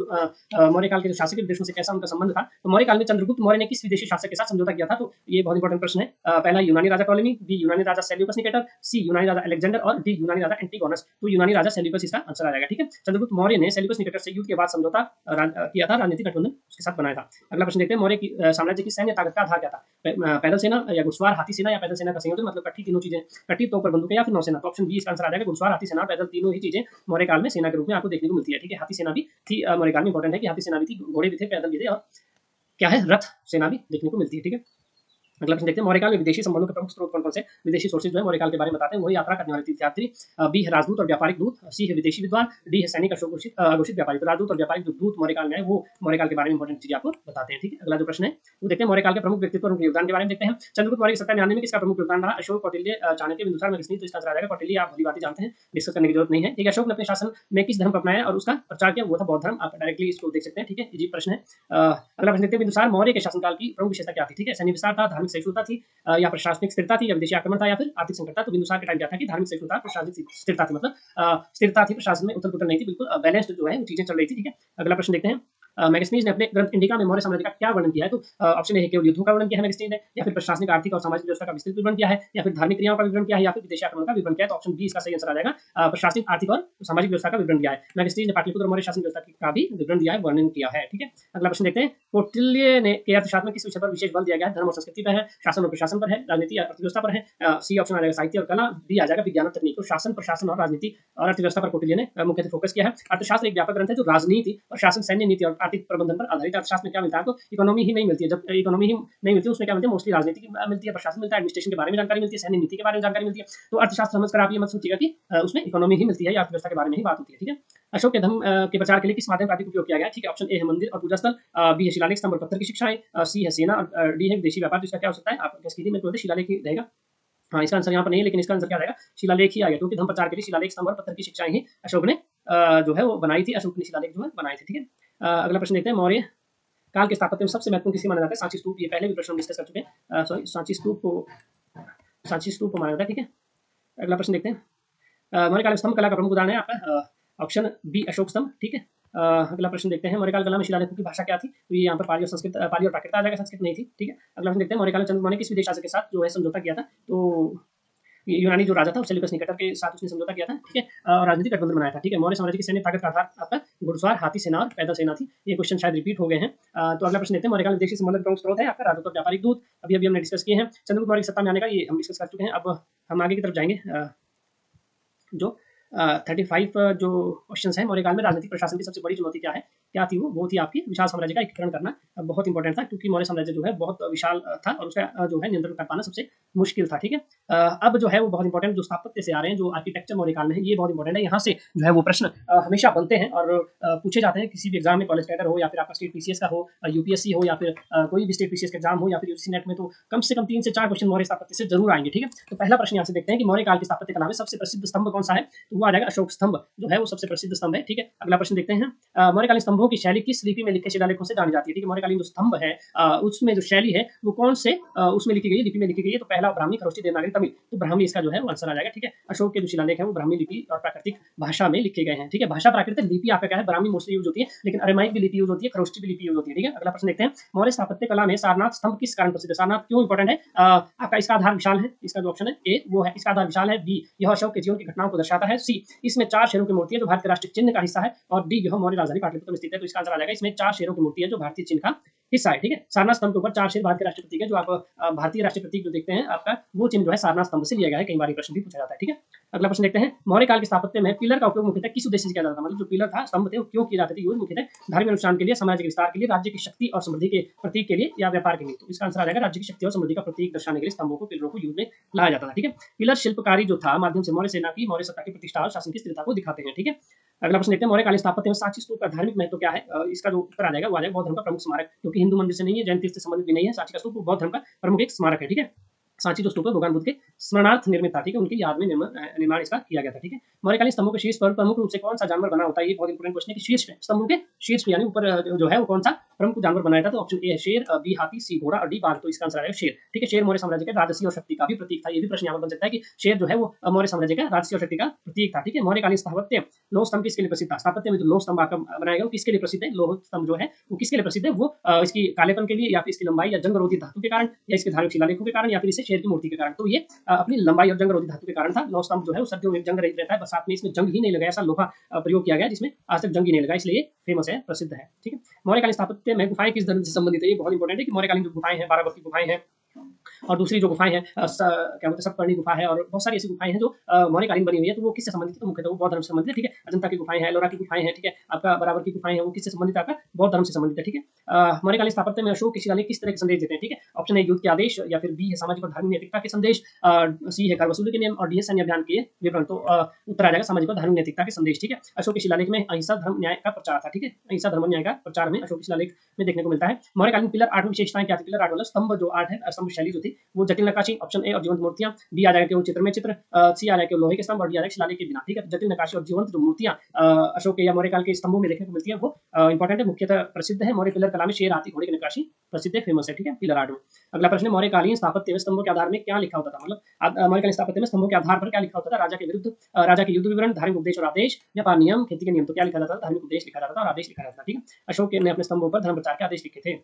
मौर्यकाल के शासकीय देशों से कैसा उनका संबंध था? तो मौर्यकाल में चंद्रगुप्त मौर्य ने किस विदेशी शासक के साथ समझौता किया था? तो ये बहुत इंपॉर्टेंट प्रश्न है। पहला यूनानी राजा टॉलेमी, बी यूनानी राजा सेल्यूकस निकेटर, सी यूनानी राजा अलेक्जेंडर और डी यूनानी राजा एंटिगोनस। तो यूनानी राजा सेल्यूकस इसका आंसर आ जाएगा। ठीक है, चंद्रगुप्त मौर्य ने सेल्यूकस निकेटर से युद्ध के बाद समझौता किया था, राजनीतिक गठबंधन उसके साथ बनाया था। अगला प्रश्न देखते हैं। मौर्य की साम्राज्य की सैन्य ताकत का आधार क्या था? पैदल सेना या घुड़सवार, हाथी सेना या पैदल सेना का संयोजन, मतलब कट्ठी, तीनों चीजें, कट्ठी तो पर बंदूकें या फिर नौसेना। तो ऑप्शन बी इसका आंसर आ जाएगा, घुड़सवार, हाथी सेना और पैदल तीनों ही चीजें मौर्यकाल में सेना के रूप में आपको देखने को मिलती है। ठीक है, हाथी सेना भी थी मौर्यकाल में। इंपॉर्टेंट है कि हाथी सेना भी थी, घोड़े भी थे, पैदल भी थे और क्या है रथ सेना भी देखने को मिलती है। ठीक है, अगला प्रश्न देखते हैं। मौर्यकाल में विदेशी संबंधों के प्रमुख स्रोत कौन कौन से? विदेशी सोर्सेज जो है मौर्यकाल के बारे में बताते हैं। वही यात्रा करने वाले तीर्थयात्री। बी है राजदूत और व्यापारिक दूत, सी है विदेशी विद्वान, डी है सैनिक अघोषित व्यापारी। तो राजदूत और व्यापारिक जो दूत मौर्यकाल में है वो मौर्यकाल के बारे में इंपॉर्टेंट चीजें आपको बताते हैं। ठीक है, अगला जो प्रश्न है वो देखते हैं। मौर्यकाल के प्रमुख व्यक्तित्व और उनके योगदान के बारे में देखते हैं। चंद्रगुप्त मौर्य की सत्ता में आने में किसका प्रमुख योगदान रहा? अशोक, कौटिल्य, चाणक्य, बिंदुसार, मेगस्नी। तो इसका आंसर आ जाएगा कौटिल्य। आप भली बात जानते हैं, डिस्कस करने की जरूरत नहीं है। ठीक है, अशोक ने अपने शासन में किस धर्म को अपनाया और उसका प्रचार किया? वो था बौद्ध धर्म। आप डायरेक्टली इसको देख सकते हैं। ठीक है, इजी प्रश्न है। अगला प्रश्न देखते हैं। बिंदुसार मौर्य के शासनकाल की प्रमुख विशेषता क्या थी? ठीक है, सैन्य विस्तार था, धार्मिक सहिष्णुता थी, या प्रशासनिक स्थिरता थी, या विदेशी आक्रमण था, या फिर आर्थिक संकट था? तो बिंदुसार के टाइम क्या था कि धार्मिक सहिष्णुता, प्रशासनिक स्थिरता थी, मतलब स्थिरता थी, प्रशासन में उथल पुथल नहीं थी, बिल्कुल बैलेंस्ड जो है वो चीजें चल रही थी। ठीक है, अगला प्रश्न देखते हैं। मैगस्नीज ने अपने ग्रंथ इंडिका में मौर्य साम्राज्य का क्या वर्णन किया है? तो ऑप्शन ए है केवल युद्धों का वर्णन किया है मैगस्नीज ने, या फिर प्रशासनिक, आर्थिक और सामाजिक व्यवस्था का विस्तृत विवरण किया है, या फिर धार्मिक क्रियाओं का विवरण किया है, या फिर विदेशी आक्रमण का विवरण किया है। तो ऑप्शन बी इसका सही आंसर आ जाएगा, प्रशासनिक, आर्थिक और सामाजिक व्यवस्था का विवरण दिया है। मैगस्नीज ने पाटलिपुत्र मौर्य शासन व्यवस्था का भी विवरण दिया है, वर्णन किया है। ठीक है, अगला प्रश्न देखते हैं। कौटिल्य ने के अर्थशास्त्र में किस विषय पर विशेष बल दिया गया है? धर्म और संस्कृति पर है, शासन और प्रशासन पर है, राजनीति और अर्थव्यवस्था पर है। सी ऑप्शन आ जाएगा साहित्य और कला, डी आ जाएगा विज्ञान और तकनीक। तो शासन, प्रशासन और राजनीति और अर्थव्यवस्था पर कौटिल्य ने मुख्यतः फोकस किया है। अर्थशास्त्र एक व्यापक ग्रंथ है जो राजनीति, प्रशासन, सैन्य नीति और आर्थिक प्रबंधन पर आधारित। अर्थशास्त्र में क्या मिलता है? तो इकोनॉमी ही नहीं मिलती है। जब इकोनॉमी ही नहीं मिलती है उसमें क्या मिलती है? मोस्टली राजनीति की मिलती है, प्रशासन मिलता है, एडमिनिस्ट्रेशन के बारे में जानकारी मिलती है, सैन्य नीति के बारे में जानकारी मिलती है। तो अर्थशास्त्र समझकर आप ये मत सोचिएगा कि उसमें इकोनॉमी ही मिलती है या अर्थव्यवस्था के बारे में ही बात होती है। ठीक है, अशोक के धर्म के प्रचार के लिए किस माध्यम का अधिक उपयोग किया गया? ठीक है, ऑप्शन ए है मंदिर और पूजा स्थल, बी है शिलालेख, स्तंभ और पत्थर की शिक्षाएं, सी है सेना और डी है विदेशी व्यापार। तो इसका क्या हो सकता है? आप गेस कीजिए, मेरे को शिलालेख ही रहेगा। हाँ, इसका आंसर यहाँ पर नहीं है, लेकिन इसका आंसर क्या रहेगा? शिलालेख ही आ गया, क्योंकि धर्म प्रचार के लिए शिलालेख, स्तंभ और पत्थर की शिक्षाएं ही अशोक ने जो है वो बनाई थी। अशोक ने शिलालेख जो है बनाए थे। ठीक है, अगला प्रश्न देखते हैं। मौर्य काल के स्थापत्य में सबसे महत्वपूर्ण किसी माना जाता है? सांची स्तूप। ये पहले भी प्रश्न हम डिस्कस कर चुके हैं। सॉरी, सांची स्तूप को माना जाता है। ठीक है, अगला प्रश्न देखते हैं। मौर्य काल में स्तंभ कला का प्रमुख उदाहरण है आपका ऑप्शन बी अशोक स्तंभ। ठीक है, अगला प्रश्न देखते हैं। मौर्यकाल कला में शिलालेखों की भाषा क्या थी? तो ये यहाँ पर पाली और संस्कृत, पाली और प्राकृत आ जाएगा, संस्कृत नहीं थी। ठीक है, अगला प्रश्न देखते हैं। मौर्यकाल में चंद्रगुप्त मौर्य किस विदेशी शासक के साथ जो है समझौता किया था? तो यूनानी जो राजा था सेल्यूकस निकेटर के साथ उसने समझौता किया था। ठीक है, और राजनीतिक गठबंधन बनाया था। ठीक है, मौर्य साम्राज्य की सैन्य ताकत का आधार आपका घुड़सवार, हाथी सेना और पैदल सेना थी। ये क्वेश्चन शायद रिपीट हो गए हैं। तो अगला प्रश्न देखते हैं। मौर्यकाल में विदेशी संबंध प्रमुख स्रोत है आपका राजदूत और व्यापारिक दूत। अभी अभी हमने डिस्कस किए हैं। चंद्रगुप्त मौर्य की सत्ता में आने का ये हम डिस्कस कर चुके हैं। अब हम आगे की तरफ जाएंगे। जो 35 जो क्वेश्चन है। मौर्यकाल में राजनीतिक प्रशासन की सबसे बड़ी चुनौती क्या है? क्या थी वो थी आपकी विशाल साम्राज्य का एकीकरण करना। बहुत इंपॉर्टेंट था, क्योंकि मौर्य साम्राज्य जो है बहुत विशाल था और उसका जो है नियंत्रण कर पाना सबसे मुश्किल था। ठीक है, अब जो है वो बहुत इंपॉर्टेंट जो स्थापत्य से आ रहे हैं, जो आर्किटेक्चर मौर्यकाल में है, ये बहुत इंपॉर्टेंट है। यहाँ से जो है वो प्रश्न हमेशा बनते हैं और पूछे जाते हैं। किसी भी एग्जाम में, कॉलेज कैडर हो या फिर आपका स्टेट पीसीएस का हो, यूपीएससी हो, या फिर कोई भी स्टेट पीसीएस का एग्जाम हो, या फिर यूजीसी नेट में, तो कम से कम 3 से 4 क्वेश्चन मौर्य स्थापत्य से जरूर आएंगे। ठीक है, तो पहला प्रश्न यहाँ से देखते हैं कि मौर्यकाल की स्थापत्य कला में सबसे प्रसिद्ध स्तंभ कौन सा है? तो वो आ जाएगा अशोक स्तंभ जो है वो सबसे प्रसिद्ध स्तंभ है। ठीक है, अगला प्रश्न देखते हैं। मौर्यकालीन स्तंभों स्तंभों की शैली किस लिपि में लिखे शिलालेखों से जानी जाती है? ठीक है, मौर्यकालीन जो स्तंभ है उसमें जो शैली है वो कौन से उसमें लिखी गई है, लिपि में लिखी गई है? तो पहला ब्राह्मी, खरोष्टी, देवनागरी, तमिल। तो ब्राह्मी इसका जो है वो आंसर आ जाएगा। ठीक है, अशोक के जो शिलालेख है वो ब्राह्मी लिपि और प्राकृतिक भाषा में लिखे गए हैं। ठीक है, भाषा प्राकृतिक, लिपि आपका क्या है, ब्राह्मी मोस्टली यूज होती है, लेकिन अरेमाइक भी लिपि यूज होती है, खरोष्टी भी लिपि यूज होती है। ठीक है, अगला प्रश्न देखते हैं, मौर्य स्थापत्य कला में सारनाथ स्तंभ किस कारण प्रसिद्ध है? सारनाथ क्यों इंपॉर्टेंट है? आपका इसका आधार विशाल है, इसका जो ऑप्शन है ए वो है, इसका आधार विशाल है। बी, यह अशोक के जीवन की घटनाओं को दर्शाता है। सी, इसमें 4 शेरों की मूर्ति है जो भारत के राष्ट्रीय चिन्ह का हिस्सा है। और डी, यह मौर्य राजधानी पाटलिपुत्र में स्थित है। तो इसका आंसर आ जाएगा, इसमें 4 शेरों की मूर्ति है जो भारतीय चिन्ह का हिस्सा है। ठीक है, सारनाथ स्तंभ के ऊपर 4 शेर भारत के राष्ट्रीय प्रतीक है। जो आप भारतीय राष्ट्रीय प्रतीक जो देखते हैं आपका, वो चिन्ह जो है सारनाथ स्तंभ से लिया गया है। कई बार ये प्रश्न भी पूछा जाता है। ठीक है, अगला प्रश्न देखते हैं, मौर्य काल के स्थापत्य में पिलर का उपयोग मुख्यतः किस उद्देश्य से किया जाता था? मतलब जो पिलर था, स्तंभ थे, वो क्यों किए जाते थे यूज? मुख्यतः धार्मिक अनुष्ठान के लिए, साम्राज्य के विस्तार के लिए, राज्य की शक्ति और समृद्धि के प्रतीक के लिए, या व्यापार के लिए? तो इसका आंसर आ जाएगा, राज्य की शक्ति और समृद्धि का प्रतीक दर्शाने के लिए स्तंभों को, पिलरों को यूज में लाया जाता था। ठीक है, पिलर शिल्पकारी जो था माध्यम से मौर्य सेना की, मौर्य सत्ता की प्रतिष्ठा और शासन की स्थिरता को दिखाते हैं। ठीक है, अगला प्रश्न देखते हैं, मौर्यकालीन स्थापत्य में सांची स्तूप का धार्मिक महत्व क्या है? इसका जो उत्तर आ जाएगा वो आ जाएगा बौद्ध धर्म का प्रमुख स्मारक, क्योंकि हिंदू मंदिर से नहीं है, जैन तीर्थ से संबंधित भी नहीं है। सांची का स्तूप बौद्ध धर्म का प्रमुख एक स्मारक है। ठीक है, सांची जो स्तूप है भगवान बुद्ध के स्मरणार्थ निर्मित था। ठीक है, उनकी याद में निर्माण इसका किया गया था। ठीक है, मौर्यकालीन स्तंभों के शीर्ष पर प्रमुख रूप से कौन सा जानवर बना होता है? ये बहुत इंपॉर्टेंट क्वेश्चन है कि शीर्ष पे, स्तंभों के शीर्ष पे यानी ऊपर जो है वो कौन सा प्रमुख जानवर बनाया था? तो ऑप्शन ए है शेर, बी हाथी, सी घोड़ा और डी बाघ। तो इसका आंसर आएगा शेर। ठीक है, शेर मौर्य साम्राज्य के राजसी और शक्ति का भी प्रतीक था। ये भी प्रश्न यहाँ पर बन सकता है कि शेर जो है वो मौर्य साम्राज्य का राजसी और शक्ति का प्रतीक था। ठीक है, मौर्यकालीन स्थापत्य लौह स्तंभ किसके लिए प्रसिद्ध था? स्थापत्य में जो लौह स्तंभ आपका बनाया गया वो किसके लिए प्रसिद्ध है? लौह स्तंभ जो है वो किसके लिए प्रसिद्ध है? वो इसकी कालेपन के लिए, या फिर इसकी लंबाई या जंग रोधी धातु के कारण, या इसके धार्मिक शिलालेखों के कारण, या फिर इसे शेर की मूर्ति के कारण? तो ये अपनी लंबाई और जंग रोधी धातु के कारण था। लौह स्तंभ जो है वो सर्दियों में जंग रहित रहता है, बरसात में इसमें जंग ही नहीं लगा, ऐसा लोहा प्रयोग किया गया जिसमें आज तक जंग ही नहीं लगा, इसलिए फेमस है, प्रसिद्ध है। ठीक है, मौर्यकालीन स्थापत्य में गुफाएं किस धर्म से संबंधित है? ये बहुत इंपॉर्टेंट है कि मौर्यकालीन जो गुफाएं हैं, 12 की गुफाएं हैं, और दूसरी जो गुफाएं हैं क्या बोलते हैं, सप्तपर्णी गुफा है, और बहुत सारी ऐसी गुफाएं हैं जो मौर्यकालीन बनी हुई है। तो वो किससे संबंधित है? तो मुख्यतः वो बौद्ध धर्म से संबंधित है। ठीक है, अजंता की गुफाएं हैं, एलोरा की गुफाएं हैं, ठीक है, आपका बराबर की गुफाएं हैं, वो किससे संबंधित है? आपका बौद्ध धर्म से संबंधित है। ठीक है, मौर्यकालीन स्थापत्य में अशोक के शिलालेख किस तरह के संदेश देते हैं? ठीक है, ऑप्शन ए युद्ध के आदेश, या फिर बी है सामाजिक और धार्मिक नैतिकता के संदेश, सी है कर वसूली के नियम, और डी है सैन्य अभियान के विवरण। तो उत्तर आ जाएगा सामाजिक और धार्मिक नैतिकता के संदेश। ठीक है, अशोक के शिलालेख में अहिंसा धर्म न्याय का प्रचार था। ठीक है, अहिंसा धर्म न्याय का प्रचार में अशोक के शिलालेख में देखने को मिलता है। मौर्यकालीन पिलर आर्ट में विशेषताएं क्या थी? पिलर आर्ट मतलब स्तंभ जो आर्ट है, स्तंभ शैली जो थी वो जटिल नक्काशी, ऑप्शन ए, और जीवंत मूर्तियां, बी आ जाएगा केवल चित्र में चित्र, सी आ जाएगा केवल लोहे के स्तंभ, और डी आ जाएगा शिलालेख के बिना। ठीक है, जटिल नक्काशी और जीवंत जो मूर्तियां अशोक के या मौर्य काल के स्तंभों में देखने को मिलती है वो इंपॉर्टेंट है, मुख्यतः प्रसिद्ध है। मौर्य पिलर कला में शेर, हाथी, घोड़े की नक्काशी प्रसिद्ध है, फेमस है। ठीक है, पिलर आर्ट में। अगला प्रश्न है, मौर्यकालीन स्थापत्य में स्तंभों के आधार में क्या लिखा होता था? मतलब मौर्यकालीन स्थापत्य में स्तंभों के आधार पर क्या लिखा होता था? राजा के विरुद्ध, राजा के युद्ध विवरण, धार्मिक उपदेश और आदेश, व्यापार नियम, खेती के नियम। तो क्या लिखा जाता था? धार्मिक उपदेश लिखा जाता था और आदेश लिखा जाता था। ठीक है, अशोक ने अपने स्तंभों पर धर्म प्रचार के आदेश लिखे थे।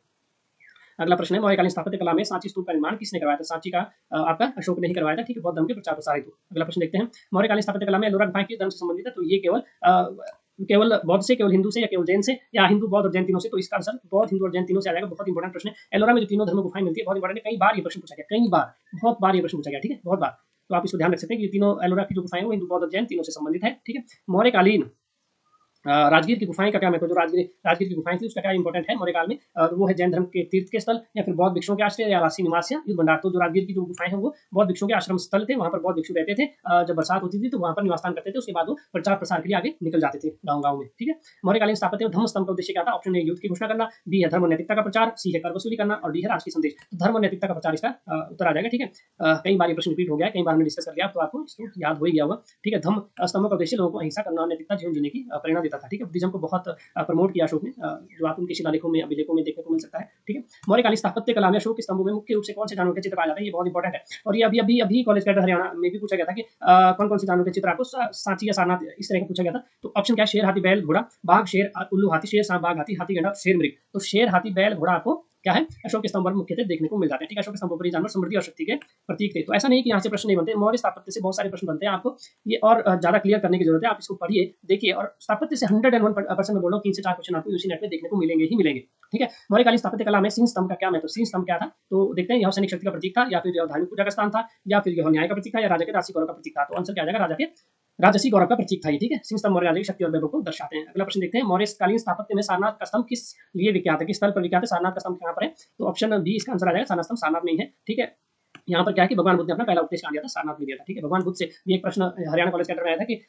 अगला प्रश्न है, मौर्यकालीन स्थापत्य कला में सांची स्तूप का निर्माण किसने करवाया था? सांची का आपका अशोक ने ही करवाया था। ठीक है, बौद्ध धर्म के प्रचार प्रसार हेतु। अगला प्रश्न देखते हैं, मौर्यकालीन स्थापत्य कला में एलोरा गुफाएं किस धर्म से संबंधित है? तो ये केवल बौद्ध से, केवल हिंदू से, या केवल जैन से, या हिंदू, बौद्ध और जैन तीनों से? तो इसका आंसर बौद्ध, हिंदू और जैन तीनों से आ जाएगा। बहुत इंपॉर्टेंट प्रश्न है। एलोरा में जो तीनों धर्म गुफाएं मिलती है बहुत इंपॉर्टेंट है, कई बार ये प्रश्न पूछा गया, कई बार, बहुत बार ये प्रश्न पूछा गया। ठीक है, बहुत बार। तो आप इसको ध्यान रख सकते हैं कि ये तीनों एलोरा की जो गुफाएं वो हिंदू, बौद्ध और जैन तीनों से संबंधित है। ठीक है, मौर्यकालीन राजगीर की गुफाएं का क्या महत्व? जो राजगीर की गुफाएं थी उसका क्या इंपॉर्टेंट है मौर्य काल में? वो है जैन धर्म के तीर्थ के स्थल, या फिर बौद्ध भिक्षुओं के आश्रय, या राशि निवास, या युद्ध भंडार। तो जो राजगीर की जो गुफाएं हैं वो बौद्ध भिक्षुओं के आश्रम स्थल थे, वहां पर बौद्ध भिक्षु रहते थे। जब बरसात होती थी तो वहां पर निवास करते थे, उसके बाद वो प्रचार प्रसार के लिए आगे निकल जाते थे गाँव में। ठीक है, मौर्यकालीन स्थापत्य में धम्म स्तंभ का उद्देश्य क्या था? ऑप्शन ए युद्ध की घोषणा करना, बी है धर्म और नैतिकता का प्रचार, सी है कर वसूली करना, और डी है राजकीय संदेश। तो धर्म और नैतिकता का प्रचार इसका उत्तर आ जाएगा। ठीक है, कई बार ये प्रश्न रिपीट हो गया है, कई बार हमने डिस्कस कर लिया, तो आपको याद हो ही गया होगा। ठीक है, धम्म स्तंभ का उद्देश्य लोगों को अहिंसा करना और नैतिकता जीवन जीने की प्रेरणा देता था। ठीक है, बुद्धिज्म को बहुत प्रमोट किया अशोक ने, जो आप उनके शिलालेखों में, अभिलेखों में देखने को मिल सकता है। ठीक है, मौर्यकालीन स्थापत्य कला में अशोक के स्तंभों में मुख्य रूप से कौन से जानवरों के चित्र पाए जाते हैं? ये बहुत इंपॉर्टेंट है, और ये अभी कॉलेज कैडर हरियाणा में भी पूछा गया था कि कौन कौन से जानवरों के चित्र आपको सांची या सारनाथ इस तरह का पूछा गया था। तो ऑप्शन क्या है? शेर, हाथी, बैल, घोड़ा, बाघ, शेर, उल्लू, हाथी, शेर, सांप, बाघ, हाथी, हाथी, गैंडा, शेर, मृग। तो शेर, हाथी, बैल, घोड़ा आपको क्या है? अशोक के स्तंभ पर मुख्यतः देखने को मिल जाते हैं। ठीक है, अशोक के स्तंभ पर ये जानवर समृद्धि और शक्ति के प्रतीक थे। तो ऐसा नहीं कि यहाँ से प्रश्न नहीं बनते, मौर्य स्थापत्य से बहुत सारे प्रश्न बनते हैं। आपको ये और ज्यादा क्लियर करने की जरूरत है। आप इसको पढ़िए, देखिए, और स्थापत्य से 101% में बोल रहा हूँ, 3 से 4 क्वेश्चन आपको यूसी नेट में देखने को मिलेंगे ही मिलेंगे। ठीक है, मौर्यकालीन स्थापत्य कला में सिंह स्तंभ का क्या महत्व? सिंह स्तंभ क्या था? तो देखते हैं, यह सैनिक शक्ति का प्रतीक था, या फिर यह धार्मिक पूजा का स्थान था, या फिर यह न्याय का प्रतीक था, या राजा के राजसी गौरव का प्रतीक था? तो आंसर क्या आ जाएगा? राजा के राजसी गौरव का प्रतीक था ये। ठीक है, सिंह स्तंभ मौर्य राजा की शक्ति और वैभव को दर्शाते हैं। अगला प्रश्न देखते हैं, मौर्यकालीन स्थापत्य में सारनाथ का स्तंभ किस लिए विख्यात है? किस स्थल पर विख्यात है? सारनाथ का स्तंभ कहाँ पर है? तो ऑप्शन बी इसका आंसर आ जाएगा, सारनाथ स्तंभ सारनाथ में ही है। ठीक है, यहाँ पर क्या है कि भगवान बुद्ध ने अपना पहला उपदेश कहाँ दिया था? सारनाथ में दिया था। ठीक है, भगवान बुद्ध से भी एक प्रश्न हरियाणा कॉलेज के अंदर में आया था कि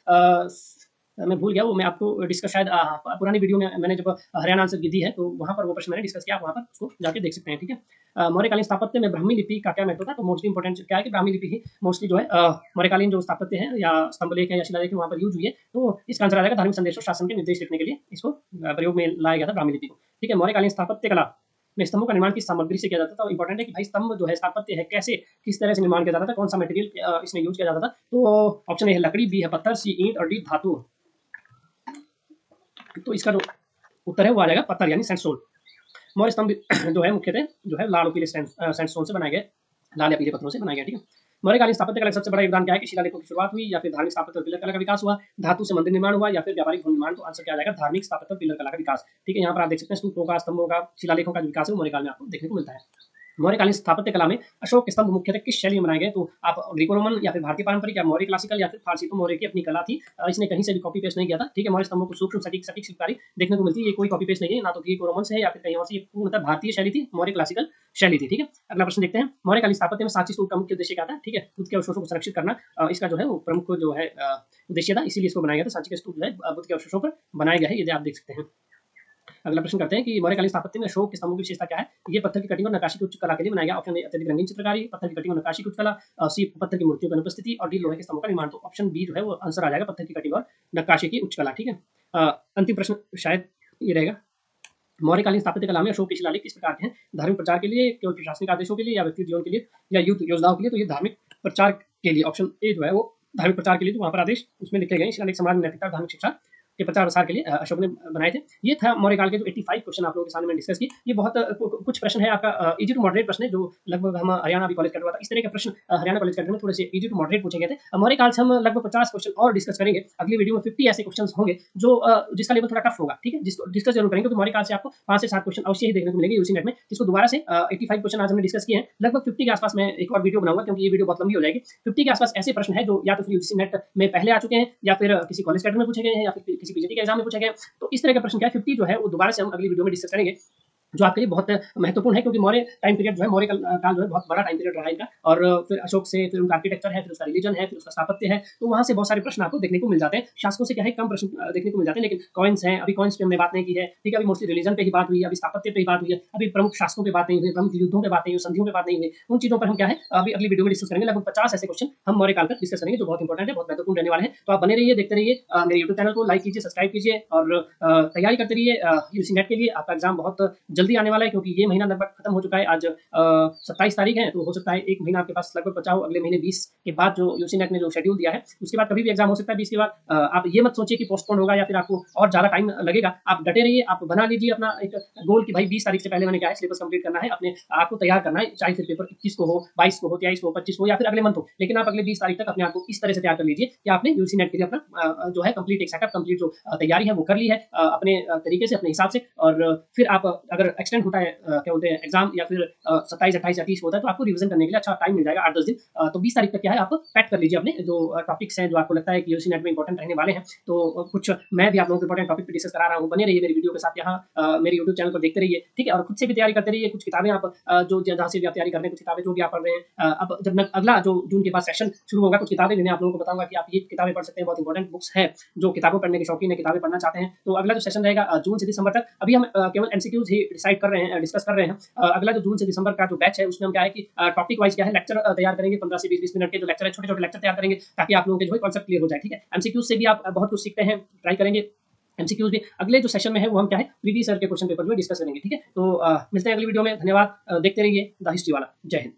मैं भूल गया, वो मैं आपको डिस्कस शायद पुरानी वीडियो में मैंने जब हरियाणा आंसर की दी है तो वहाँ पर वो प्रश्न मैंने डिस्कस किया, आप वहाँ पर उसको जाके देख सकते हैं। ठीक है। मौर्यकालीन स्थापत्य में ब्राह्मी लिपि का क्या महत्व था? तो मोस्टली इंपॉर्टेंट क्या है कि ब्राह्मी लिपि ही मोस्टली जो है मौर्यकालीन जो स्थापत्य है या स्तंभलेख है या शिलालेख है वहाँ पर यूज हुई है। तो इसका आंसर आ जाएगा धार्मिक संदेश और शासन के निर्देश लिखने के लिए इसको प्रयोग में लाया गया था ब्राह्मी लिपि को। ठीक है। मौर्यकालीन स्थापत्य कला में स्तंभों का निर्माण किस सामग्री से किया जाता था? इंपॉर्टेंट है कि भाई स्तंभ जो है स्थापत्य है कैसे किस तरह से निर्माण किया जाता था, कौन सा मटेरियल इसमें यूज किया जाता था? तो ऑप्शन ए है लकड़ी, बी है पत्थर, सी ईंट और डी धातु। तो इसका जो उत्तर है वो आ जाएगा पत्थर यानी सैंडस्टोन। मौर्य स्तंभ जो है मुख्यतः जो है लाल और पीले सैंडस्टोन से बनाए गए, लाल या पीले पत्थरों से बनाए गए। ठीक है। मौर्यकालीन स्थापत्य कला का सबसे बड़ा योगदान क्या है कि शिलालेखों की शुरुआत हुई या फिर धार्मिक स्थापत्य और पिलर कला का विकास हुआ, धातु से मंदिर निर्माण हुआ या फिर व्यापारिक भवन निर्माण? तो आंसर क्या आ जाएगा धार्मिक स्थापत्य और पिलर कला का विकास। ठीक है। यहाँ पर आप देख सकते हैं स्तूपों का, स्तंभों का, शिलालेखों का विकास है वो मौर्यकाल में आपको देखने को मिलता है। मौर्यकालीन स्थापत्य कला में अशोक स्तंभ मुख्यतः किस शैली में बनाए गए? तो आप ग्रीको रोमन या फिर भारतीय पारंपरिक या मौर्य क्लासिकल या फिर फारसी? तो मौर्य की अपनी कला थी, इसने कहीं से भी कॉपी पेस्ट नहीं किया था। ठीक है। मौर्य स्तंभों को सूक्ष्म सटीक सटीक शिल्पकारी देखने को मिलती है, ये कोई कॉपी पेस्ट नहीं है, ना तो ग्रीको रोमन से है या फिर कहीं और से, ये पूर्णतः भारतीय शैली थी, मौर्य क्लासिकल शैली थी। ठीक है। अगला प्रश्न देखते हैं, मौर्यकालीन स्थापत्य में सांची स्तूप का मुख्य उद्देश्य क्या था? ठीक है। बुद्ध के अवशेषों को संरक्षित करना इसका जो है वो प्रमुख जो है उद्देश्य था, इसीलिए इसको बनाया गया था। सांची के स्तूप जो है बुद्ध के अवशेषों पर बनाया गया है, ये आप देख सकते हैं। अगला प्रश्न करते हैं कि मौर्यकालीन स्थापत्य में अशोक के स्तंभों की विशेषता क्या है? ये पत्थर की कटिंग और नक्काशी की उच्च कला के लिए बनाया गया। ऑप्शन ए अत्यधिक रंगीन चित्रकारी, पत्थर की कटिंग और नक्काशी की उच्च कला, सी पत्थर की मूर्तियों की अनुपस्थिति और डी लोहे के स्तंभों का निर्माण। तो ऑप्शन बी जो है वो आंसर आ जाएगा पत्थर की कटिंग और नक्काशी की उच्च कला। ठीक है। अंतिम प्रश्न शायद ये रहेगा, मौर्यकालीन स्थापत्य कला में अशोक के शिलालेख किस प्रकार के हैं? धार्मिक प्रचार के लिए, केवल प्रशासनिक आदेशों के लिए या व्यक्ति जीवन के लिए या युद्ध योजनाओं के लिए? तो ये धार्मिक प्रचार के लिए, ऑप्शन ए जो है वो धार्मिक प्रचार के लिए, तो वहाँ पर आदेश उसमें लिखे गए शिलालेख समाज में नैतिकता और धार्मिक शिक्षा के प्रचार प्रसार के लिए अशोक ने बनाए थे। ये था मौर्यकाल के जो 85 क्वेश्चन आप लोगों के सामने मैंने डिस्कस किए। ये बहुत कुछ प्रश्न है आपका इजी टू मॉडरेट प्रश्न है, जो लगभग हम हरियाणा अभी कॉलेज कर रहा था, इस तरह के प्रश्न हरियाणा कॉलेज करने में थोड़े से इजी टू मॉडरेट पूछे गए थे। मौर्यकाल से हम लगभग 50 क्वेश्चन और डिस्कस करेंगे। अगली वीडियो में 50 ऐसे क्वेश्चन होंगे जो जिसका लेवल थोड़ा टफ होगा। ठीक है। जिसको डिस्कस जरूर करेंगे, क्योंकि मौर्यकाल से आपको 5 से 7 क्वेश्चन अवश्य ही देखने को मिलेंगे यूसी नेट में, जिसको दोबारा से 85 क्वेश्चन आज हमने डिस्कस किए हैं। लगभग 50 के आसपास मैं एक और वीडियो बनाऊंगा, क्योंकि ये वीडियो बहुत लंबी हो जाएगी। 50 के आसपास ऐसे प्रश्न है जो या तो फिर यूसी नेट में पहले आ चुके हैं या फिर किसी कॉलेज कैडर में पूछे गए हैं या फिर किसी पीजीटी के एग्जाम में पूछे गए। तो इस तरह का प्रश्न क्या है 50 जो है वो दोबारा से हम अगली वीडियो में डिस्कस करेंगे, जो आपके लिए बहुत महत्वपूर्ण है, क्योंकि मौर्य टाइम पीरियड जो है, मौर्य काल जो है बहुत बड़ा टाइम पीरियड रहा है इनका। और फिर अशोक से फिर उनका आर्किटेक्चर है, फिर उसका रिलीजन है, फिर उसका स्थापत्य है, तो वहां से बहुत सारे प्रश्न आपको देखने को मिल जाते हैं। शासकों से क्या है कम प्रश्न देखने को मिल जाते हैं, लेकिन कॉइन्स हैं, अभी कॉइन्स पे हमने बात नहीं की है। ठीक है। अभी मोस्टली रिलीजन पे ही बात हुई है, अभी स्थापत्य पे ही बात हुई है, अभी प्रमुख शासकों पे बात नहीं हुई, प्रमुख युद्धों पे बात नहीं हुई, संधियों पे बात नहीं हुई। उन चीजों पर हम क्या है अभी अगली वीडियो में डिस्कस करेंगे। लगभग 50 ऐसे क्वेश्चन हम मौर्य काल पर डिस्कस करेंगे, जो बहुत इंपॉर्टेंट है, बहुत महत्वपूर्ण रहने वाले हैं। तो आप बने रहिए, देखते रहिए, मेरे यूट्यूब चैनल को लाइक कीजिए, सब्सक्राइब कीजिए और तैयारी करते रहिए यूसी नेट के लिए। आपका एग्जाम बहुत जल्दी आने वाला है, क्योंकि ये महीना लगभग खत्म हो चुका है। आज 27 तारीख है, तो हो सकता है एक महीना आपके पास लगभग बचा हो। अगले महीने 20 के बाद जो यूसी नेट ने जो शेड्यूल दिया है, उसके बाद कभी भी एग्जाम हो सकता है 20 के बाद। आप ये मत सोचिए कि पोस्टपोन होगा या फिर आपको और ज्यादा टाइम लगेगा। आप डटे रहिए, आप बना लीजिए अपना एक गोल कि भाई 20 तारीख से पहले मैंने क्या है सिलेबस कंप्लीट करना है, अपने आपको तैयार करना है, चाहे फिर पेपर 21 को हो, 22 को हो, 23 को, 25 को या फिर अगले मंथ हो, लेकिन आप अगले 20 तारीख तक अपने आप को इस तरह से तैयार कर लीजिए कि आपने यूसी नेट के लिए अपना जो है कंप्लीट एक सेटअप, कंप्लीट जो तैयारी है वो कर ली है अपने तरीके से, अपने हिसाब से। और फिर आप अगर एक्सटेंड होता है क्या बोलते हैं एग्जाम, या फिर 27, 28 या 30 होता है, तो आपको रिवीजन करने के लिए अच्छा टाइम मिल जाएगा, 8-10 दिन। तो 20 तारीख तक क्या है आप पैक कर लीजिए अपने जो टॉपिक्स हैं, जो आपको लगता है कि यूसी नेट में इंपॉर्टेंट रहने वाले हैं। तो कुछ मैं भी आप लोगों को इंपॉर्टेंट टॉपिक पे डिस्कस करा रहा हूँ। बने रहिए मेरी वीडियो के साथ, यहाँ मेरे यूट्यूब चैनल पर देखते रहिए। ठीक है। और खुद से भी तैयारी करते रहिए। कुछ किताबें आप जो जहाँ से भी आप तैयारी कर रहे हैं, कुछ किताबें जो भी आप पढ़ रहे हैं, अब जब मैं अगला जो जून के बाद सेशन शुरू होगा, कुछ किताबें लेने आप लोगों को बताऊंगा कि आप ये किताबें पढ़ सकते हैं। बहुत इंपॉर्टेंट बुक्स है, जो किताबें पढ़ने के शौकीन है, किताबें पढ़ना चाहते हैं। तो अगला जो सेशन रहेगा जून से दिसंबर तक, अभी हम केवल एमसीक्यूज ही डिसाइड कर रहे हैं, डिस्कस कर रहे हैं। अगला जो जून से दिसंबर का जो बैच है, उसमें हम क्या है कि टॉपिक वाइज क्या है लेक्चर तैयार करेंगे, 15 से 20 मिनट के जो लेक्चर है, छोटे छोटे लेक्चर तैयार करेंगे, ताकि आप लोगों के जो है कॉन्सेप्ट क्लियर हो जाए। ठीक है। एमसीक्यूज से भी आप बहुत कुछ सीखते हैं, ट्राई करेंगे। एमसीक्यूज भी अगले जो सेशन में है वो हम क्या है प्रीवियस ईयर के क्वेश्चन पेपर में डिस्कस करेंगे। ठीक है। तो मिलते हैं अगली वीडियो में। धन्यवाद। देखते रहिए द हिस्ट्री वाला। जय हिंद।